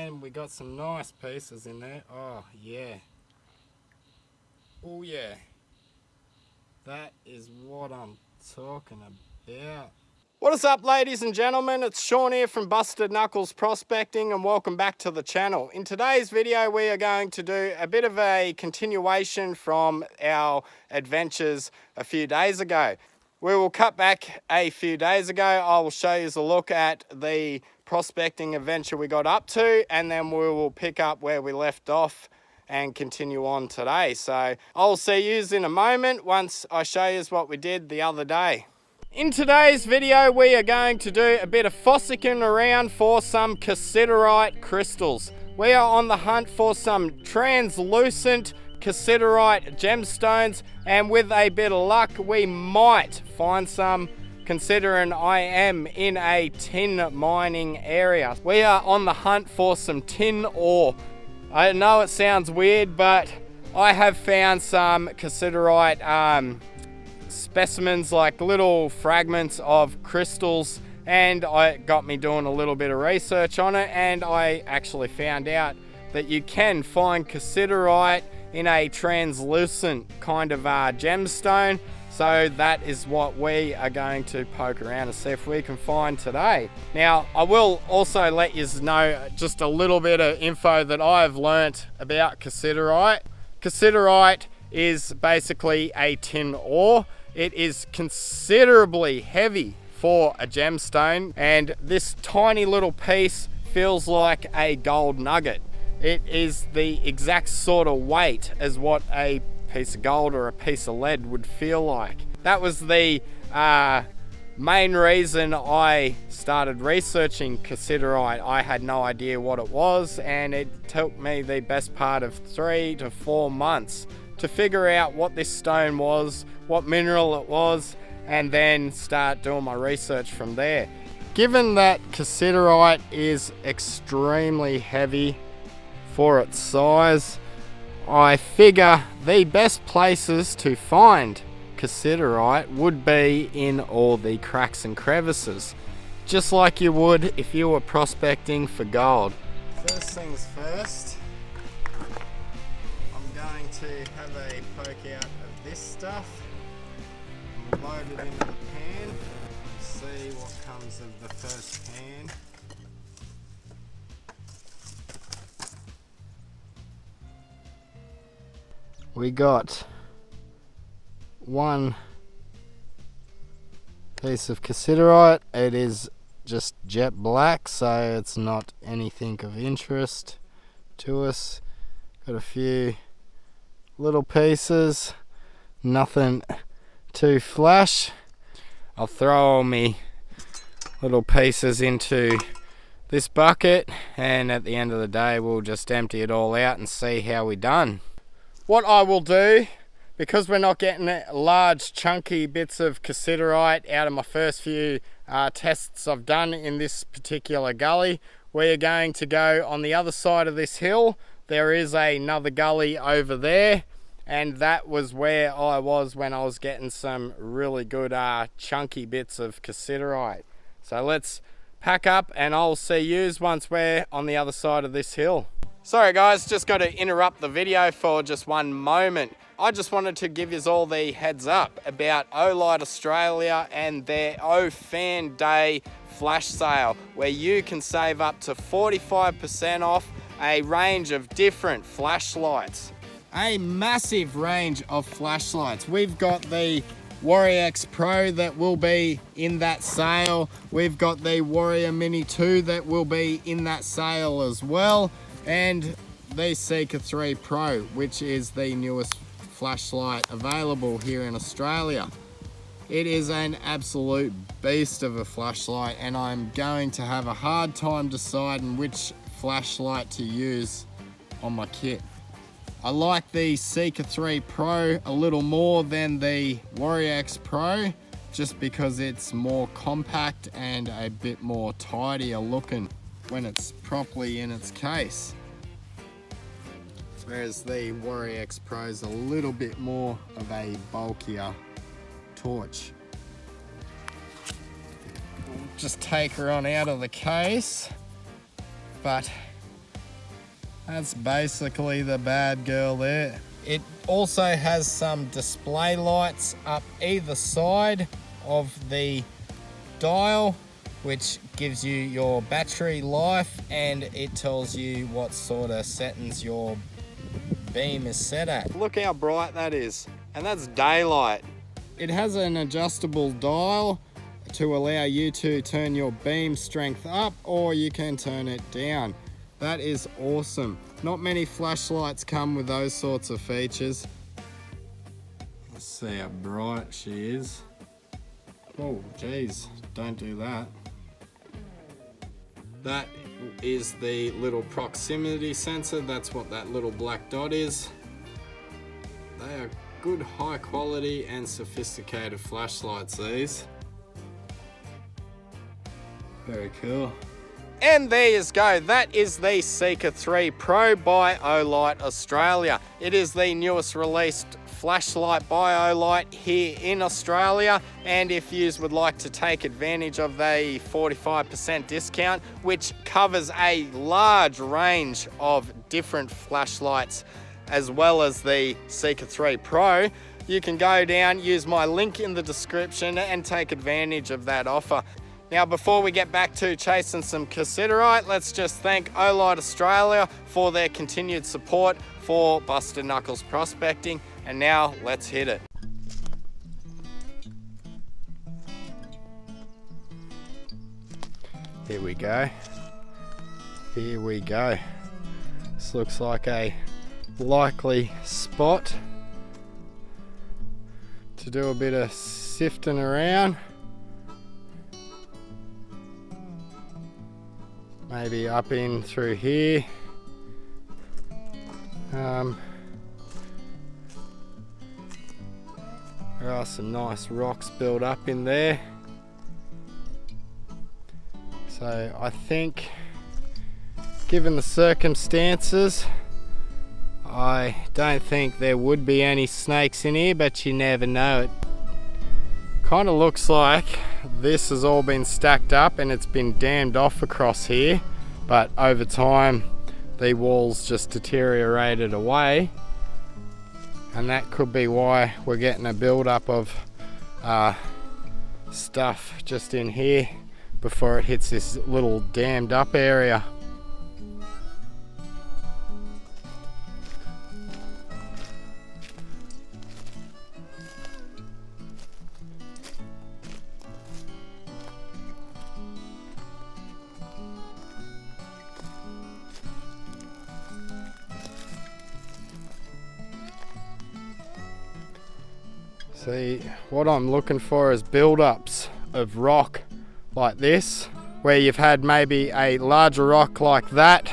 and we got some nice pieces in there. Oh yeah. Oh yeah. That is what I'm talking about. What is up, ladies and gentlemen? It's Sean here from Busted Knuckles Prospecting, and welcome back to the channel. In today's video, we are going to do a bit of a continuation from our adventures a few days ago. We will cut back a few days ago. I will show you a look at the prospecting adventure we got up to, and then we will pick up where we left off and continue on today. So I'll see you in a moment once I show you what we did the other day. In today's video, we are going to do a bit of fossicking around for some cassiterite crystals. We are on the hunt for some translucent cassiterite gemstones, and with a bit of luck, we might find some, considering I am in a tin mining area. We are on the hunt for some tin ore. I know it sounds weird, but I have found some cassiterite specimens, like little fragments of crystals, and it got me doing a little bit of research on it, and I actually found out that you can find cassiterite in a translucent kind of gemstone. So that is what we are going to poke around and see if we can find today. Now, I will also let you know just a little bit of info that I've learnt about cassiterite. Cassiterite is basically a tin ore. It is considerably heavy for a gemstone, and this tiny little piece feels like a gold nugget. It is the exact sort of weight as what a piece of gold or a piece of lead would feel like. That was the main reason I started researching cassiterite. I had no idea what it was, and it took me the best part of 3 to 4 months to figure out what this stone was, what mineral it was, and then start doing my research from there. Given that cassiterite is extremely heavy for its size, I figure the best places to find cassiterite would be in all the cracks and crevices, just like you would if you were prospecting for gold. First things first, I'm going to have a poke out of this stuff, load it into the pan, and see what comes of the first pan. We got one piece of cassiterite. It is just jet black, so it's not anything of interest to us. Got a few little pieces, nothing too flash. I'll throw all my little pieces into this bucket, and at the end of the day we'll just empty it all out and see how we done. What I will do, because we're not getting large chunky bits of cassiterite out of my first few tests I've done in this particular gully, we are going to go on the other side of this hill. There is another gully over there, and that was where I was when I was getting some really good chunky bits of cassiterite. So let's pack up and I'll see yous once we're on the other side of this hill. Sorry guys, just got to interrupt the video for just one moment. I just wanted to give you all the heads up about Olight Australia and their Fan Day flash sale, where you can save up to 45% off a range of different flashlights. A massive range of flashlights. We've got the Warrior X Pro that will be in that sale. We've got the Warrior Mini 2 that will be in that sale as well. And the Seeker 3 Pro, which is the newest flashlight available here in Australia. It is an absolute beast of a flashlight, and I'm going to have a hard time deciding which flashlight to use on my kit. I like the Seeker 3 Pro a little more than the Warrior X Pro, just because it's more compact and a bit more tidier looking when it's properly in its case. Whereas the Warrior X Pro is a little bit more of a bulkier torch. We'll just take her on out of the case, but That's basically the bad girl there. It also has some display lights up either side of the dial, which gives you your battery life, and it tells you what sort of settings your beam is set at. Look how bright that is, and that's daylight. It has an adjustable dial to allow you to turn your beam strength up, or you can turn it down. That is awesome. Not many flashlights come with those sorts of features. Let's see how bright she is. Oh geez, don't do that. That is the little proximity sensor. That's what that little black dot is. They are good, high quality and sophisticated flashlights, these. Very cool. And there you go, that is the Seeker 3 Pro by Olight Australia. It is the newest released flashlight by Olight here in Australia, and if you would like to take advantage of the 45% discount, which covers a large range of different flashlights as well as the Seeker 3 Pro, you can go down, use my link in the description and take advantage of that offer. Now, before we get back to chasing some Cassiterite, let's just thank Olight Australia for their continued support for Busted Knuckles prospecting. And now, let's hit it. Here we go. Here we go. This looks like a likely spot to do a bit of sifting around. Maybe up in through here. There are some nice rocks built up in there. So I think, given the circumstances, I don't think there would be any snakes in here, but you never know. It kind of looks like this has all been stacked up and it's been dammed off across here, but over time the walls just deteriorated away, and that could be why we're getting a build-up of stuff just in here before it hits this little dammed up area. See, what I'm looking for is build-ups of rock like this, where you've had maybe a larger rock like that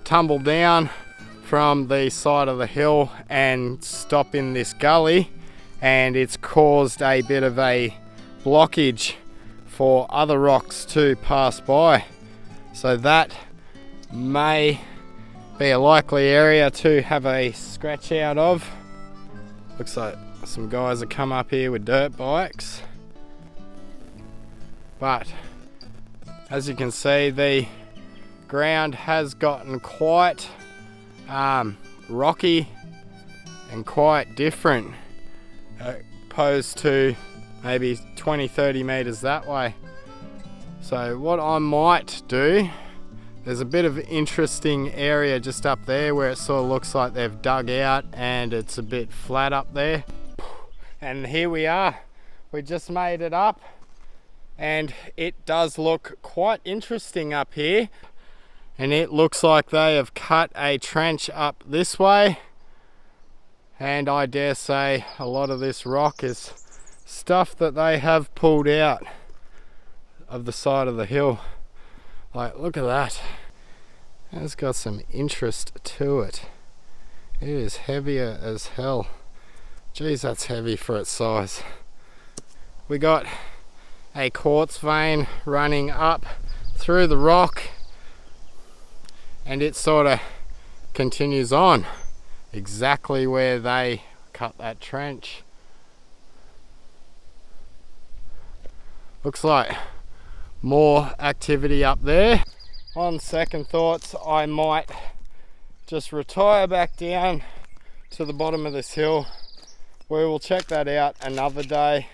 tumble down from the side of the hill and stop in this gully, and it's caused a bit of a blockage for other rocks to pass by. So that may be a likely area to have a scratch out of. Looks like some guys have come up here with dirt bikes, but as you can see, the ground has gotten quite rocky and quite different opposed to maybe 20-30 meters that way. So what I might do, there's a bit of an interesting area just up there where it sort of looks like they've dug out and it's a bit flat up there. And here we are, we just made it up, and it does look quite interesting up here, and it looks like they have cut a trench up this way, and I dare say a lot of this rock is stuff that they have pulled out of the side of the hill. Like, look at that, it's got some interest to it. It is heavier as hell. Geez, that's heavy for its size. We got a quartz vein running up through the rock, and it sort of continues on exactly where they cut that trench. Looks like more activity up there. On second thoughts, I might just retire back down to the bottom of this hill. We will check that out another day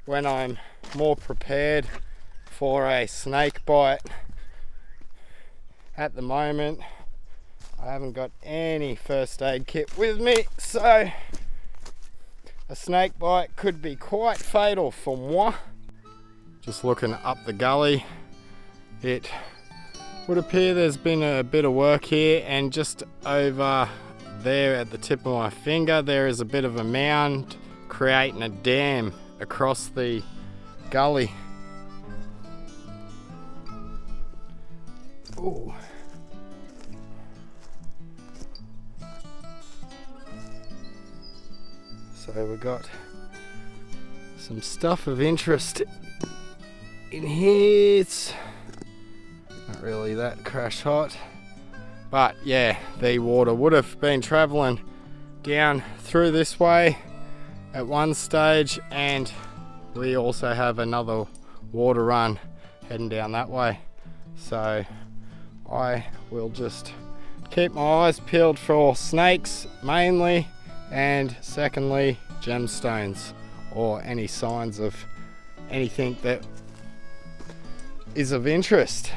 when I'm more prepared for a snake bite. At the moment, I haven't got any first aid kit with me, so a snake bite could be quite fatal for moi. Just looking up the gully, it would appear there's been a bit of work here, and just over there at the tip of my finger there is a bit of a mound creating a dam across the gully. Ooh. So we've got some stuff of interest in here. It's not really that crash hot, but yeah, the water would have been traveling down through this way at one stage, and we also have another water run heading down that way. So I will just keep my eyes peeled for snakes mainly, and secondly gemstones or any signs of anything that is of interest.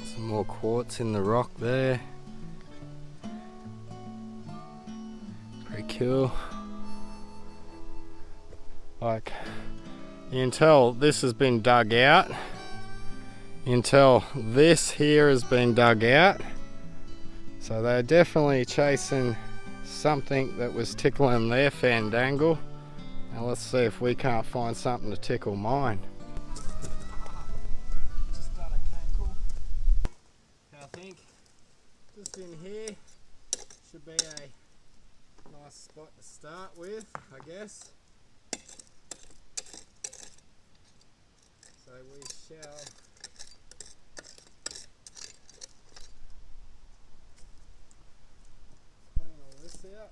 Some more quartz in the rock there. Pretty cool. Like, you can tell this has been dug out. You can tell this here has been dug out. So they're definitely chasing something that was tickling their fandangle. Now let's see if we can't find something to tickle mine. Just done a cankle. I think just in here should be a nice spot to start with, I guess. So we shall clean all this out,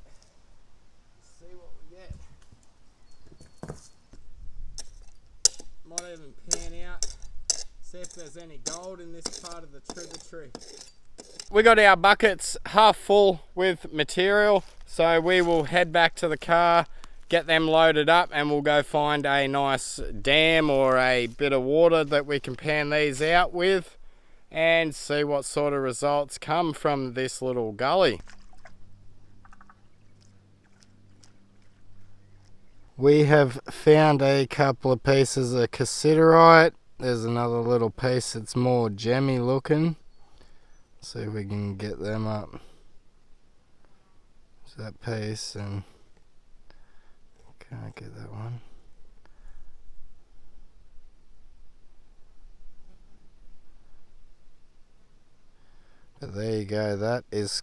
see what we get. Might even pan out, see if there's any gold in this part of the tributary. We got our buckets half full with material, so we will head back to the car, get them loaded up, and we'll go find a nice dam or a bit of water that we can pan these out with and see what sort of results come from this little gully. We have found a couple of pieces of cassiterite. There's another little piece that's more gemmy looking. See if we can get them up. So that piece, and can't get that one. But there you go, that is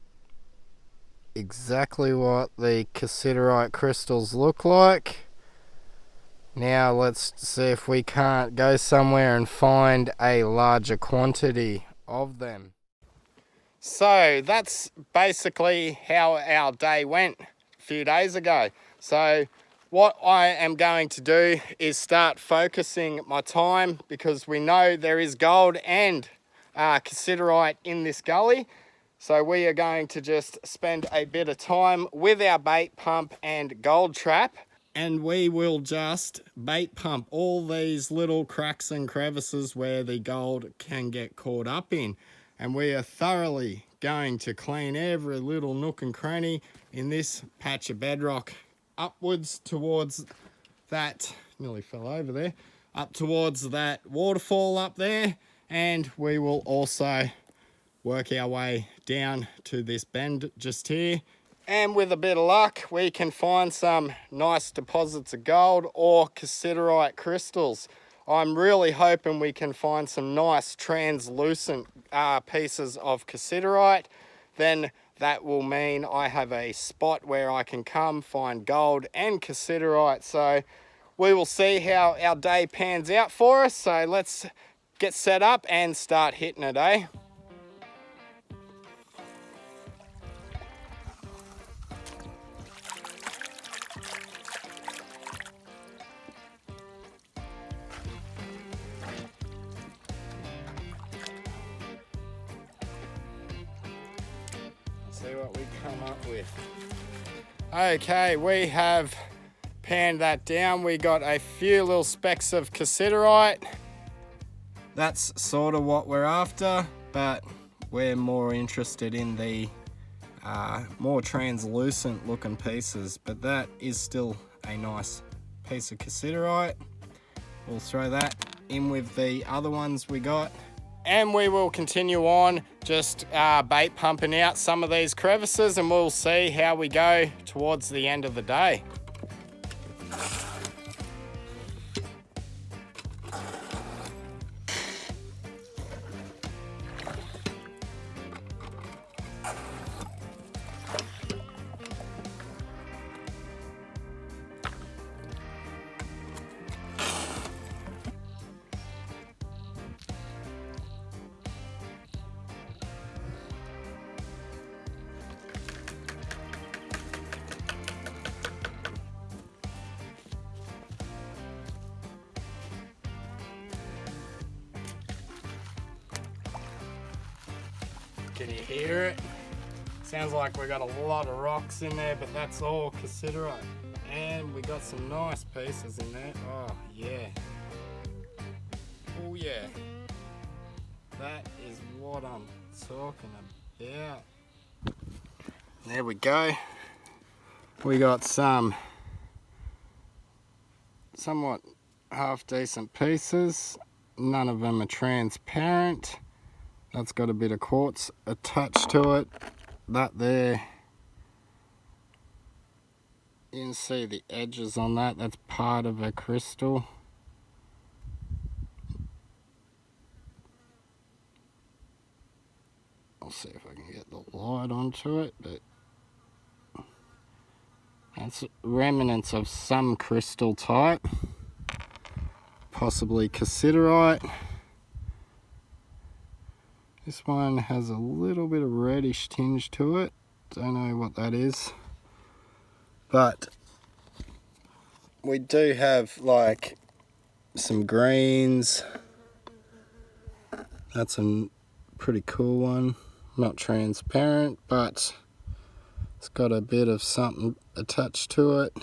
exactly what the cassiterite crystals look like. Now let's see if we can't go somewhere and find a larger quantity of them. So that's basically how our day went a few days ago. So what I am going to do is start focusing my time, because we know there is gold and cassiterite in this gully. So we are going to just spend a bit of time with our bait pump and gold trap, and we will just bait pump all these little cracks and crevices where the gold can get caught up in. And we are thoroughly going to clean every little nook and cranny in this patch of bedrock upwards towards that, nearly fell over there, up towards that waterfall up there. And we will also work our way down to this bend just here. And with a bit of luck, we can find some nice deposits of gold or cassiterite crystals. I'm really hoping we can find some nice translucent pieces of cassiterite. Then that will mean I have a spot where I can come find gold and cassiterite. So we will see how our day pans out for us. So let's get set up and start hitting it, eh? come up with. Okay, we have panned that down. We got a few little specks of cassiterite. That's sort of what we're after, but we're more interested in the more translucent looking pieces, but that is still a nice piece of cassiterite. We'll throw that in with the other ones we got, and we will continue on just bait pumping out some of these crevices, and we'll see how we go towards the end of the day. Can you hear it? Sounds like we got a lot of rocks in there, but that's all cassiterite. And we got some nice pieces in there. Oh yeah. Oh yeah. That is what I'm talking about. There we go. We got some somewhat half decent pieces. None of them are transparent. That's got a bit of quartz attached to it. That there, you can see the edges on that. That's part of a crystal. I'll see if I can get the light onto it, but that's remnants of some crystal type, possibly cassiterite. This one has a little bit of reddish tinge to it. Don't know what that is. But we do have like some greens. That's a pretty cool one. Not transparent, but it's got a bit of something attached to it.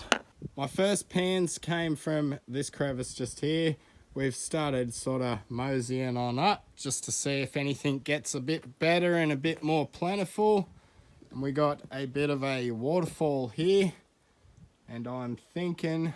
My first pans came from this crevice just here. We've started sort of moseying on up just to see if anything gets a bit better and a bit more plentiful. And we got a bit of a waterfall here, and I'm thinking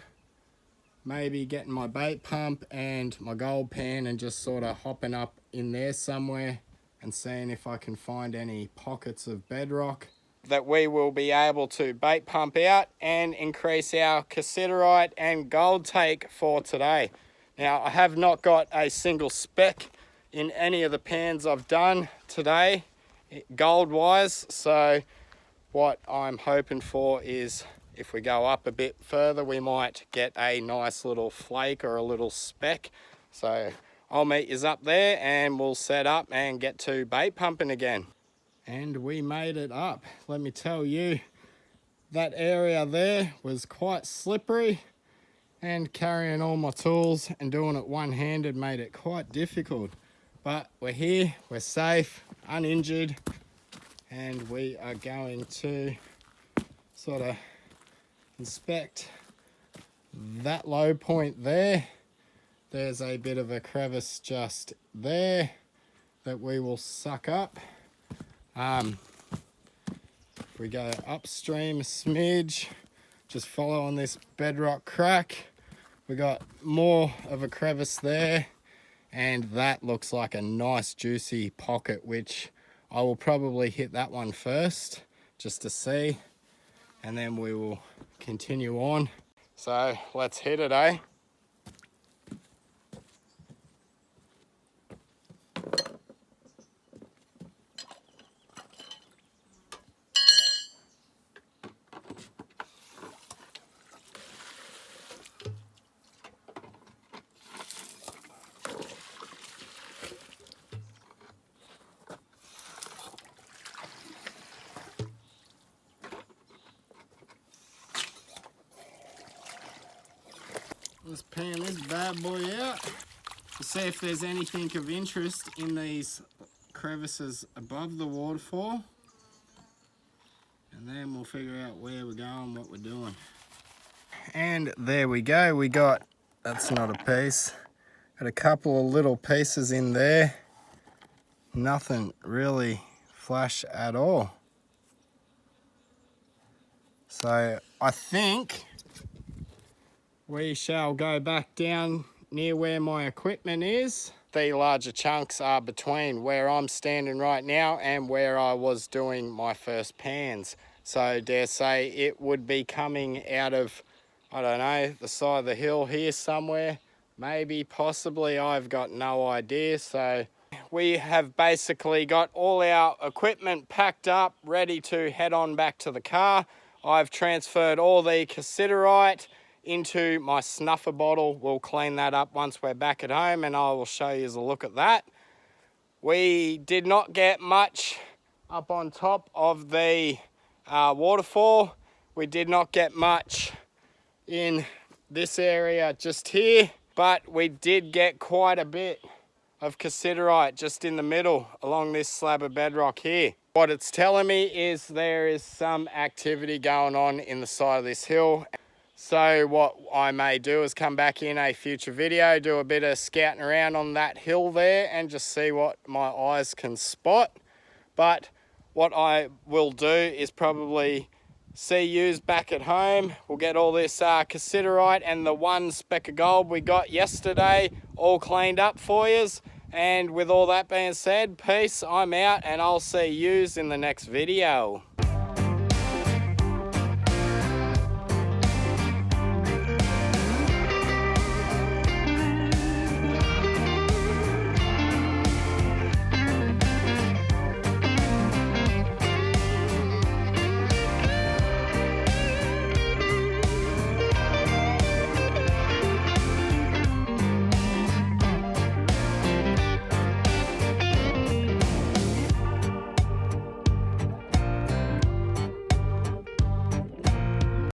maybe getting my bait pump and my gold pan and just sort of hopping up in there somewhere and seeing if I can find any pockets of bedrock that we will be able to bait pump out and increase our cassiterite and gold take for today. Now, I have not got a single speck in any of the pans I've done today, gold-wise, so what I'm hoping for is if we go up a bit further, we might get a nice little flake or a little speck. So I'll meet yous up there and we'll set up and get to bait pumping again. And we made it up. Let me tell you, that area there was quite slippery, and carrying all my tools and doing it one-handed made it quite difficult. But we're here, we're safe, uninjured, and we are going to sort of inspect that low point there. There's a bit of a crevice just there that we will suck up. If we go upstream a smidge, just follow on this bedrock crack, we got more of a crevice there, and that looks like a nice juicy pocket, which I will probably hit that one first just to see, and then we will continue on. So let's hit it, eh? Let's pan this bad boy out to see if there's anything of interest in these crevices above the waterfall. And and then we'll figure out where we're going, what we're doing. And there we go, we got, that's not a piece, got a couple of little pieces in there. Nothing really flash at all. So I think we shall go back down near where my equipment is. The larger chunks are between where I'm standing right now and where I was doing my first pans. So dare say it would be coming out of, I don't know, the side of the hill here somewhere. Maybe, possibly, I've got no idea. So we have basically got all our equipment packed up, ready to head on back to the car. I've transferred all the Cassiterite into my snuffer bottle. We'll clean that up once we're back at home, and I will show you a look at that. We did not get much up on top of the waterfall. We did not get much in this area just here, but we did get quite a bit of Cassiterite just in the middle along this slab of bedrock here. What it's telling me is there is some activity going on in the side of this hill. So what I may do is come back in a future video, do a bit of scouting around on that hill there and just see what my eyes can spot. But what I will do is probably see yous back at home. We'll get all this Cassiterite and the one speck of gold we got yesterday all cleaned up for yous. And with all that being said, peace, I'm out, and I'll see yous in the next video.